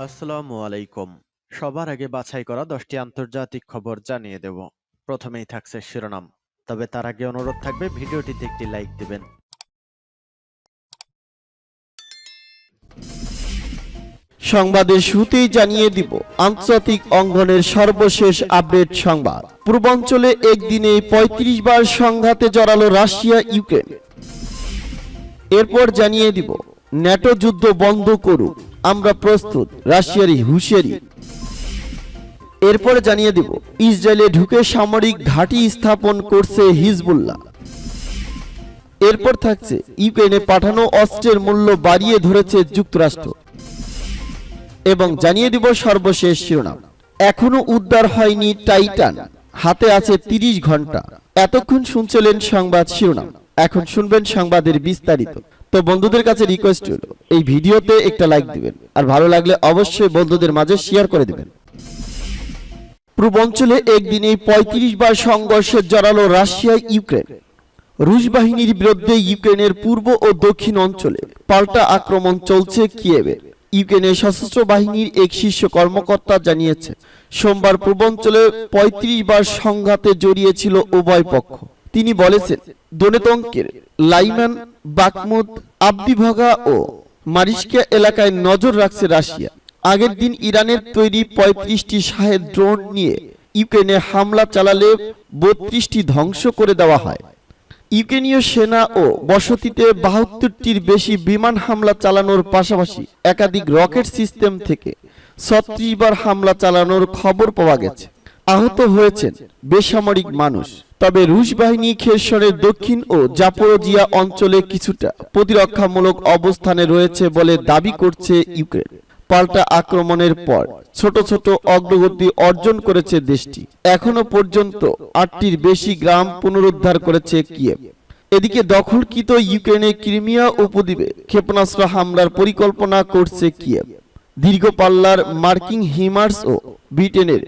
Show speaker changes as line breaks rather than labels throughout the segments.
আসসালামু আলাইকুম। সবার আগে বাছাই করা 10টি আন্তর্জাতিক খবর জানিয়ে দেব। প্রথমেই থাকছে শিরোনাম। তবে তার আগে অনুরোধ থাকবে ভিডিওটিতে একটি লাইক দিবেন।
সংবাদের শুরুতেই জানিয়ে দিব আন্তর্জাতিক অঙ্গনের সর্বশেষ আপডেট সংবাদ। পূর্বাঞ্চলে একদিনে ৩৫ বার সংঘাতে জড়ালো রাশিয়া ইউক্রেন। এরপর জানিয়ে দিব ন্যাটো যুদ্ধ বন্ধ করুক, আমরা প্রস্তুত, রাশিয়ারই হুঁশিয়ারি। এরপর জানিয়ে দিব ইসরায়েলে ঢুকে সামরিক ঘাঁটি স্থাপন করছে হিজবুল্লাহ। এরপর থাকছে ইউক্রেনে পাঠানো অস্ত্রের মূল্য বাড়িয়ে ধরেছে যুক্তরাষ্ট্র। এবং জানিয়ে দিব সর্বশেষ শিরোনাম, এখনো উদ্ধার হয়নি টাইটান, হাতে আছে ৩০ ঘন্টা। এতক্ষণ শুনছিলেন সংবাদ শিরোনাম, এখন শুনবেন সংবাদের বিস্তারিত। তো বন্ধুদের কাছে রিকোয়েস্ট হলো এই ভিডিওতে একটা লাইক দিবেন, আর ভালো লাগলে অবশ্যই বন্ধুদের মাঝে শেয়ার করে দিবেন। পূর্বাঞ্চলে একদিনে ৩৫ বার সংঘর্ষে জড়ালো রাশিয়া ইউক্রেন। রুশ বাহিনীর বিরুদ্ধে ইউক্রেনের পূর্ব ও দক্ষিণ অঞ্চলে পাল্টা আক্রমণ চলছে কিয়েভে। ইউক্রেনের সশস্ত্র বাহিনীর এক শীর্ষ কর্মকর্তা জানিয়েছে সোমবার পূর্বাঞ্চলে ৩৫ বার সংঘাতে জড়িয়েছিল উভয় পক্ষ। তিনি বলেছেন দোনেতস্কের লাইমান, বাকমুত, আবদিভগা ও মারিস্কা এলাকায় নজর রাখছে রাশিয়া। আগের দিন ইরানের তৈরি ৩৫টি শাহেদ ড্রোন নিয়ে ইউক্রেনে হামলা চালালে ৩২টি ধ্বংস করে দেওয়া হয়। ইউক্রেনীয় সেনা ও বসতিতে ৭২টির বেশি বিমান হামলা চালানোর পাশাপাশি একাধিক রকেট সিস্টেম থেকে ৩৬ বার হামলা চালানোর খবর পাওয়া গেছে। আহত হয়েছেন বেসামরিক মানুষ। তবে রুশ বাহিনী খেরসনের দক্ষিণ ও জাপোরোজিয়া অঞ্চলে কিছুটা প্রতিরক্ষামূলক অবস্থানে রয়েছে বলে দাবি করছে ইউক্রেন। পাল্টা আক্রমণের পর ছোট ছোট অগ্রগতি অর্জন করেছে দেশটি। এখনো পর্যন্ত ৮টির বেশি গ্রাম পুনরুদ্ধার করেছে কিয়েভ। এদিকে দখলকৃত ইউক্রেনের ক্রিমিয়া উপদ্বীপে ক্ষেপণাস্ত্র হামলার পরিকল্পনা করছে কিয়েভ। দীর্ঘ পাল্লার মার্কিন হিমার্স ও ব্রিটেনের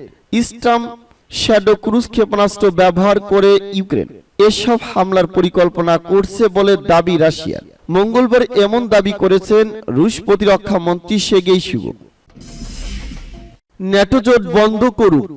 স্টার্ম শ্যাডো ক্রুজ ক্ষেপণাস্ত্র ব্যবহার করে ইউক্রেন এসব হামলার পরিকল্পনা করছে বলে দাবি রাশিয়ার। মঙ্গলবার এমন দাবি করেছেন রুশ প্রতিরক্ষা মন্ত্রী সের্গেই শুইগু। ন্যাটো জোট বন্ধ করুক,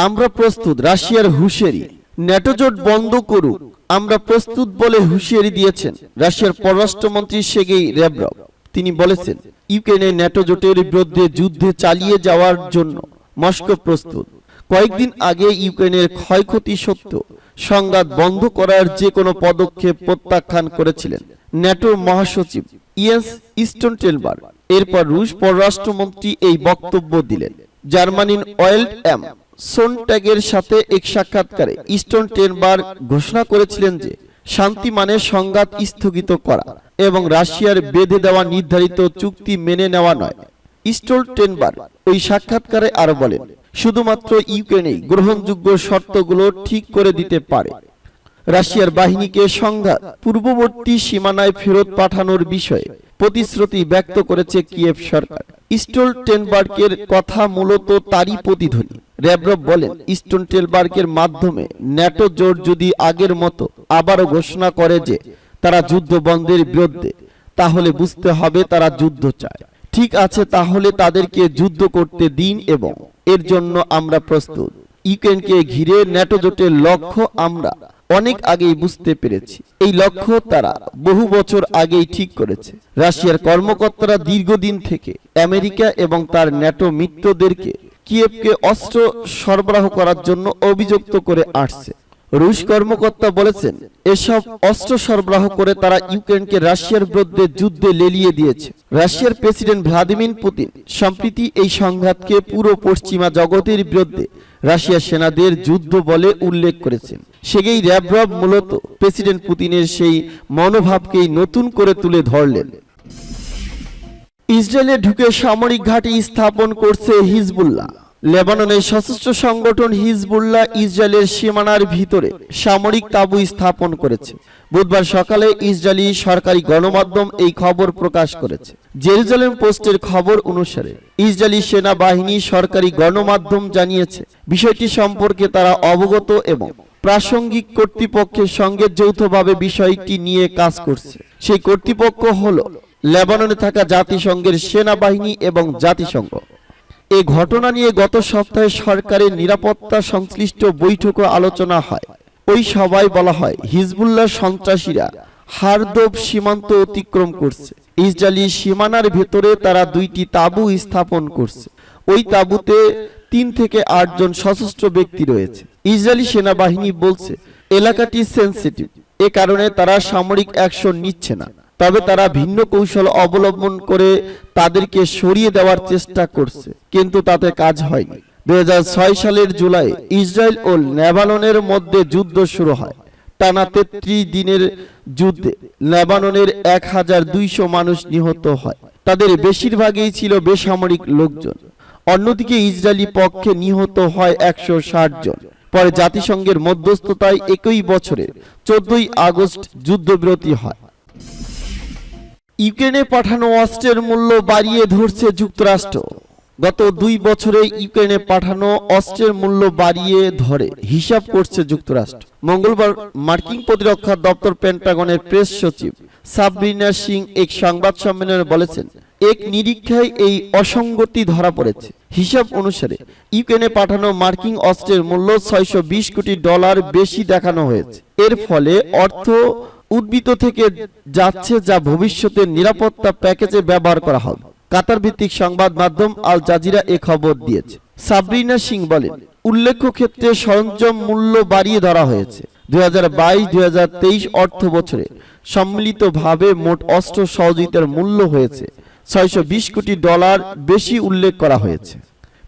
আমরা প্রস্তুত, রাশিয়ার হুঁশিয়ারি। ন্যাটো জোট বন্ধ করুক, আমরা প্রস্তুত বলে হুঁশিয়ারি দিয়েছেন রাশিয়ার পররাষ্ট্রমন্ত্রী সের্গেই ল্যাভরভ। তিনি বলেছেন ইউক্রেনে ন্যাটো জোটের বিরুদ্ধে যুদ্ধে চালিয়ে যাওয়ার জন্য মস্কো প্রস্তুত। কয়েকদিন আগে ইউক্রেনের ক্ষয়ক্ষতি সত্ত্বেও সংঘাত বন্ধ করার যে কোনো পদক্ষেপ প্রত্যাখ্যান করেছিলেন ন্যাটোর মহাসচিব ইয়েন্স স্টোলটেনবার্গ। এরপর রুশ পররাষ্ট্রমন্ত্রী এই বক্তব্য দিলেন। জার্মানির ওয়েল্ট এম সোনট্যাগের সাথে এক সাক্ষাৎকারে স্টোলটেনবার্গ ঘোষণা করেছিলেন যে শান্তি মানে সংঘাত স্থগিত করা এবং রাশিয়ার বেঁধে দেওয়া নির্ধারিত চুক্তি মেনে নেওয়া নয়। স্টোলটেনবার্গ ওই সাক্ষাৎকারে আরো বলেন শুধুমাত্র ইউক্রেনেই গ্রহণযোগ্য শর্তগুলো ঠিক করে দিতে পারে। রাশিয়ার বাহিনীকে সংঘাত পূর্ববর্তী সীমানায় ফেরত পাঠানোর বিষয়ে প্রতিশ্রুতি ব্যক্ত করেছে কিয়েভ সরকার। স্টোলটেনবার্গের কথা মূলত তারই প্রতিধ্বনি। ল্যাভরভ বলেন স্টোলটেনবার্গের মাধ্যমে ন্যাটো জোট যদি আগের মতো আবারও ঘোষণা করে যে তারা যুদ্ধ বন্ধের বিরুদ্ধে, তাহলে বুঝতে হবে তারা যুদ্ধ চায়। ঠিক আছে, তাহলে তাদেরকে যুদ্ধ করতে দিন এবং এর জন্য আমরা প্রস্তুত। ইউক্রেনকে ঘিরে ন্যাটো জোটের লক্ষ্য আমরা অনেক আগেই বুঝতে পেরেছি। এই লক্ষ্য তারা বহু বছর আগেই ঠিক করেছে। রাশিয়ার কর্মকর্তারা দীর্ঘদিন থেকে আমেরিকা এবং তার ন্যাটো মিত্রদেরকে কিয়েভকে অস্ত্র সরবরাহ করার জন্য অভিযুক্ত করে আসছে। রুশ কর্মকর্তা বলেছেন এসব অস্ত্র সরবরাহ করে তারা ইউক্রেনকে রাশিয়ার বিরুদ্ধে যুদ্ধে লেলিয়ে দিয়েছে। রাশিয়ার প্রেসিডেন্ট ভ্লাদিমির পুতিন সম্প্রতি এই সংঘাতকে পুরো পশ্চিমা জগতের বিরুদ্ধে রাশিয়ার সেনাদের যুদ্ধ বলে উল্লেখ করেছেন। সের্গেই ল্যাভরভ মূলত প্রেসিডেন্ট পুতিনের সেই মনোভাবকেই নতুন করে তুলে ধরলেন। ইসরায়েলে ঢুকে সামরিক ঘাঁটি স্থাপন করছে হিজবুল্লাহ। লেবাননের সশস্ত্র সংগঠন হিজবুল্লাহ ইসরায়েলের সীমানার ভিতরে সামরিক তাঁবু স্থাপন করেছে। বুধবার সকালে ইসরায়েলি সরকারি গণমাধ্যম এই খবর প্রকাশ করেছে। জেরুজালেম পোস্টের খবর অনুসারে ইসরায়েলি সেনাবাহিনী সরকারি গণমাধ্যম জানিয়েছে বিষয়টি সম্পর্কে তারা অবগত এবং প্রাসঙ্গিক কর্তৃপক্ষের সঙ্গে যৌথভাবে বিষয়টি নিয়ে কাজ করছে। সেই কর্তৃপক্ষ হলো লেবাননে থাকা জাতিসংঘের সেনাবাহিনী এবং জাতিসংঘ। এ ঘটনা নিয়ে গত সপ্তাহে সরকারের নিরাপত্তা সংশ্লিষ্ট বৈঠকে আলোচনা হয়। ওই সভায় বলা হয়, হিজবুল্লাহ সন্ত্রাসীরা হারদোব সীমান্ত অতিক্রম করছে। ইসরায়েলি সীমানার ভেতরে তারা 2টি তাঁবু স্থাপন করছে। ওই তাঁবুতে 3 থেকে 8 জন সশস্ত্র ব্যক্তি রয়েছে। ইসরায়েলি সেনাবাহিনী বলছে এলাকাটি সেনসিটিভ, এ কারণে তারা সামরিক অ্যাকশন নিচ্ছে না। তবে তারা ভিন্ন কৌশল অবলম্বন করে তাদেরকে সরিয়ে দেওয়ার চেষ্টা করছে, কিন্তু তাতে কাজ হয়নি। 2006 সালের জুলাই ইসরায়েল ও লেবাননের মধ্যে যুদ্ধ শুরু হয়। টানা 33 দিনের যুদ্ধে লেবাননের 1200 মানুষ নিহত হয়। তাদের বেশিরভাগই ছিল বেসামরিক লোকজন। অন্যদিকে ইসরায়েলি পক্ষে নিহত হয় 160 জন। পরে জাতিসংঘের মধ্যস্থতায় একই বছরে 14 আগস্ট যুদ্ধবিরতি হয়। ইউক্রেনে পাঠানো অস্ত্রের মূল্য বাড়িয়ে ধরছে যুক্তরাষ্ট্র। গত 2 বছরে ইউক্রেনে পাঠানো অস্ত্রের মূল্য বাড়িয়ে ধরে হিসাব করছে যুক্তরাষ্ট্র। মঙ্গলবার মার্কিন প্রতিরক্ষা দপ্তর পেন্টাগনের প্রেস সচিব সাবরিনা সিং এক সংবাদ সম্মেলনে বলেছেন, এক নিরীক্ষায় এই অসঙ্গতি ধরা পড়েছে। হিসাব অনুসারে ইউক্রেনে পাঠানো মার্কিন অস্ত্রের মূল্য $620 কোটি বেশি দেখানো হয়েছে। এর ফলে অর্থ উদ্বৃত্ত থেকে যাচ্ছে, যা ভবিষ্যতের নিরাপত্তা প্যাকেজে ব্যবহার করা হবে। কাতার ভিত্তিক সংবাদ মাধ্যম আল জাজিরা এ খবর দিয়েছে। সাবরিনা সিং বলেন, উল্লেখ্য ক্ষেত্রে সরঞ্জাম মূল্য বাড়িয়ে ধরা হয়েছে। 2022-2023 অর্থ বছরে সম্মিলিতভাবে মোট অস্ত্র সহযোগিতার মূল্য হয়েছে $620 কোটি বেশি উল্লেখ করা হয়েছে।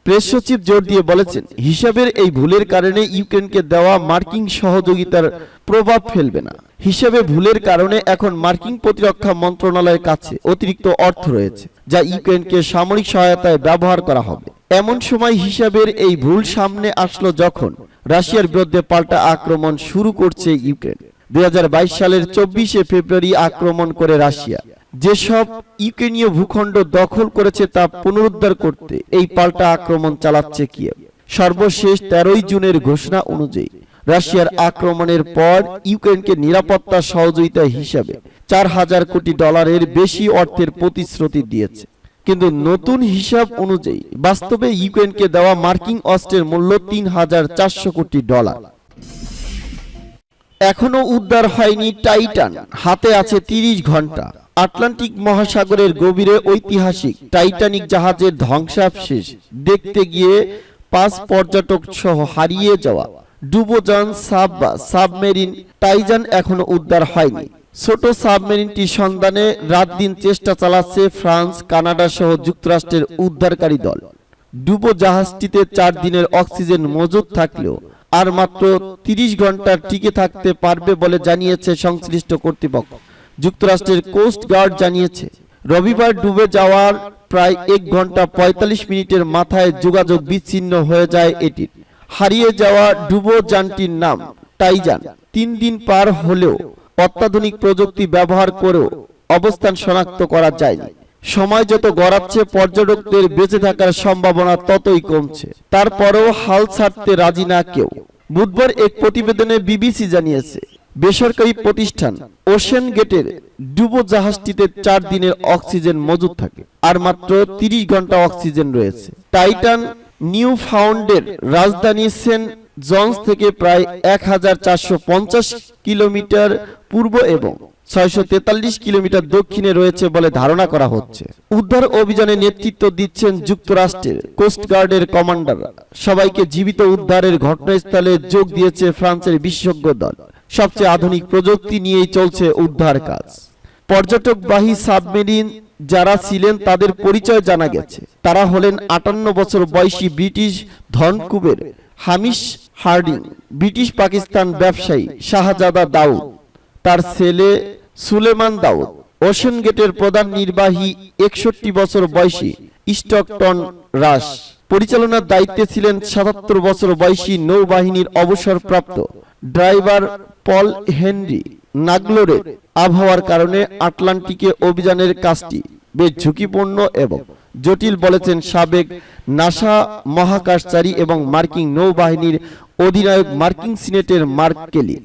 প্রেস সচিব জোর দিয়ে বলেছেন, হিসাবের এই ভুলের কারণে ইউক্রেনকে দেওয়া মার্কিন সহযোগিতার প্রভাব ফেলবে না। হিসাবে ভুলের কারণে এখন মার্কিন প্রতিরক্ষা মন্ত্রণালয়ের কাছে অতিরিক্ত অর্থ রয়েছে, যা ইউক্রেনকে সামরিক সহায়তায় ব্যবহার করা হবে। এমন সময় হিসাবের এই ভুল সামনে আসলো যখন রাশিয়ার বিরুদ্ধে পাল্টা আক্রমণ শুরু করছে ইউক্রেন। 2022 সালের 24শে ফেব্রুয়ারি আক্রমণ করে রাশিয়া যেসব ইউক্রেনীয় ভূখণ্ড দখল করেছে তা পুনরুদ্ধার করতে এই পাল্টা আক্রমণ চালাচ্ছে কিয়েভ। সর্বশেষ 13 জুনের ঘোষণা অনুযায়ী রাশিয়ার আক্রমণের পর ইউক্রেনকে নিরাপত্তা সহযোগিতা হিসাবে $4000 কোটি বেশি অর্থের প্রতিশ্রুতি দিয়েছে। কিন্তু নতুন হিসাব অনুযায়ী বাস্তবে ইউক্রেনকে দেওয়া মার্কিন অস্ত্রের মূল্য $3400 কোটি। এখনো উদ্ধার হয়নি টাইটান, হাতে আছে 30 ঘন্টা। আটলান্টিক মহাসাগরের গভীরে ঐতিহাসিক টাইটানিক জাহাজের ধ্বংসাবশেষ দেখতে গিয়ে 5 পর্যটক সহ হারিয়ে যাওয়া ডুবোজান সাবমেরিন টাইটান এখনো উদ্ধার হয়নি। ছোট সাবমেরিনটি সন্ধানে রাত দিন চেষ্টা চালাচ্ছে ফ্রান্স, কানাডা সহ যুক্তরাষ্ট্রের উদ্ধারকারী দল। ডুবো জাহাজটিতে 4 দিনের অক্সিজেন মজুদ থাকলেও আর মাত্র 30 ঘন্টা টিকে থাকতে পারবে বলে জানিয়েছে সংশ্লিষ্ট কর্তৃপক্ষ। যুক্তরাষ্ট্রের কোস্ট গার্ড জানিয়েছে, রবিবার ডুবে যাওয়ার প্রায় 1 ঘন্টা 45 মিনিটের মাথায় যোগাযোগ বিচ্ছিন্ন হয়ে যায় এটির। হারিয়ে যাওয়া ডুবোযানটির নাম টাইটান। 3 দিন পার হলেও অত্যাধুনিক প্রযুক্তি ব্যবহার করেও অবস্থান শনাক্ত করা যায়নি। সময় যত গড়াচ্ছে পর্যটকদের বেঁচে থাকার সম্ভাবনা ততই কমছে। তারপরেও হাল ছাড়তে রাজি না কেউ। বুধবার এক প্রতিবেদনে বিবিসি জানিয়েছে, বেসরকারি প্রতিষ্ঠান ওশেন গেটের ডুবো জাহাজটিতে 4 দিনের অক্সিজেন মজুদ থাকে, আর মাত্র 30 ঘন্টা অক্সিজেন রয়েছে। টাইটান নিউ ফাউন্ডের রাজধানী সেন্ট জনস থেকে প্রায় 1450 কিলোমিটার পূর্ব এবং 643 কিলোমিটার দক্ষিণে রয়েছে বলে ধারণা করা হচ্ছে। উদ্ধার অভিযানে নেতৃত্ব দিচ্ছেন যুক্তরাষ্ট্রের কোস্টগার্ডের কমান্ডাররা। সবাইকে জীবিত উদ্ধারের ঘটনাস্থলে যোগ দিয়েছে ফ্রান্সের বিশেষজ্ঞ দল। সবচেয়ে আধুনিক প্রযুক্তি নিয়েই চলছে উদ্ধার কাজ। পর্যটকবাহী সাবমেরিন যারা ছিলেন তাদের পরিচয় জানা গেছে। তারা হলেন 58 বছর বয়সী ব্রিটিশ ধনকুবের হামিশ হার্ডিং, ব্রিটিশ পাকিস্তান ব্যবসায়ী শাহজাদা দাউদ, তার ছেলে সুলেমান দাউদ, ওশেন গেটের প্রধান নির্বাহী 61 বছর বয়সী স্টকটন রাশ। পরিচালনার দায়িত্বে ছিলেন 77 বছর বয়সী নৌবাহিনীর অবসরপ্রাপ্ত ড্রাইভার পল হেনরি নাগলোরের। আবহাওয়ার কারণে আটলান্টিকে অভিযানের কাজটি বেশ ঝুঁকিপূর্ণ এবং জটিল বলেছেন সাবেক নাসা মহাকাশচারী এবং মার্কিন নৌবাহিনীর অধিনায়ক মার্কিন সিনেটের মার্ক কেলি।